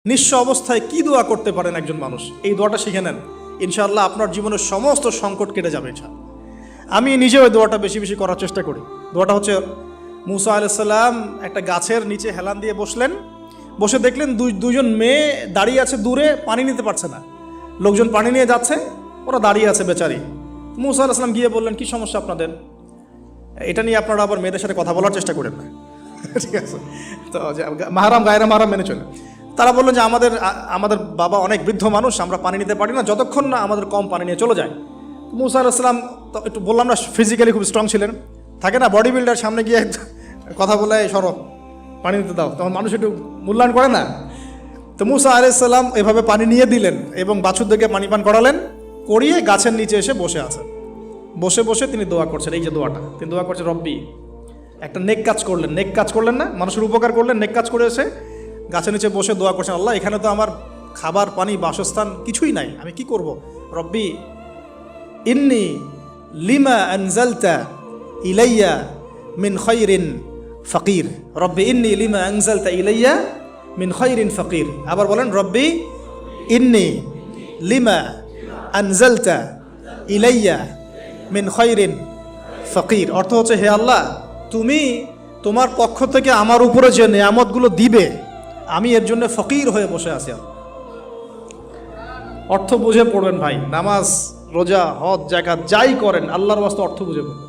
নিঃস্ব অবস্থায় কি দোয়া করতে পারেন একজন মানুষ, এই দোয়াটা শিখে নেন, ইনশাআল্লাহ আপনার জীবনের সমস্ত সংকট কেটে যাবে। আমি নিজেও ওই দোয়াটা বেশি বেশি করার চেষ্টা করি। দোয়াটা হচ্ছে, মুসা আলাইহিস সালাম একটা গাছের নিচে হেলান দিয়ে বসলেন, বসে দেখলেন দুইজন মেয়ে দাঁড়িয়ে আছে দূরে, পানি নিতে পারছে না, লোকজন পানি নিয়ে যাচ্ছে, ওরা দাঁড়িয়ে আছে বেচারি। মুসা আলাইহিস সালাম গিয়ে বললেন, কি সমস্যা আপনাদের? এটা নিয়ে আপনারা আবার মেয়েদের সাথে কথা বলার চেষ্টা করেন না, ঠিক আছে? তো মাহারাম গায়রা মাহারাম মেনে চলে। তারা বললেন যে আমাদের বাবা অনেক বৃদ্ধ মানুষ, আমরা পানি নিতে পারি না যতক্ষণ না আমাদের কম পানি নিয়ে চলে যায়। মুসা আলাইহিস সালাম তো একটু বললাম না, ফিজিক্যালি খুব স্ট্রং ছিলেন, থাকে না বডি বিল্ডার, সামনে গিয়ে কথা বলে সরো পানি নিতে দাও, তখন মানুষ একটু মূল্যায়ন করে না। তো মুসা আলাইহিস সালাম এভাবে পানি নিয়ে দিলেন এবং বাছুরদেরকে পানি পান করালেন, করিয়ে গাছের নিচে এসে বসে আছেন। বসে বসে তিনি দোয়া করছেন, এই যে দোয়াটা তিনি দোয়া করছেন, রব্বি, একটা নেক কাজ করলেন, নেক কাজ করলেন না, মানুষের উপকার করলেন, নেক কাজ করে এসে গাছের নিচে বসে দোয়া করছেন, আল্লাহ এখানে তো আমার খাবার পানি বাসস্থান কিছুই নাই, আমি কি করব? রব্বি ইন্নি লিমা আনজালতা ইলাইয়া মিন খায়রিন ফাকির, রব্বি ইন্নি লিমা আনজালতা ইলাইয়া মিন খায়রিন ফাকির। আবার বলেন, রব্বি ইন্নি লিমা আনজালতা ইলাইয়া মিন খায়রিন ফাকির। অর্থ হচ্ছে, হে আল্লাহ, তুমি তোমার পক্ষ থেকে আমার উপরে যে নেয়ামতগুলো দিবে, আমি এর জন্য ফকির হয়ে বসে আছি। অর্থ বুঝে পড়বেন ভাই, নামাজ রোজা হজ জাকাত যাই করেন আল্লাহর ওয়াস্তে অর্থ বুঝে পড়বেন।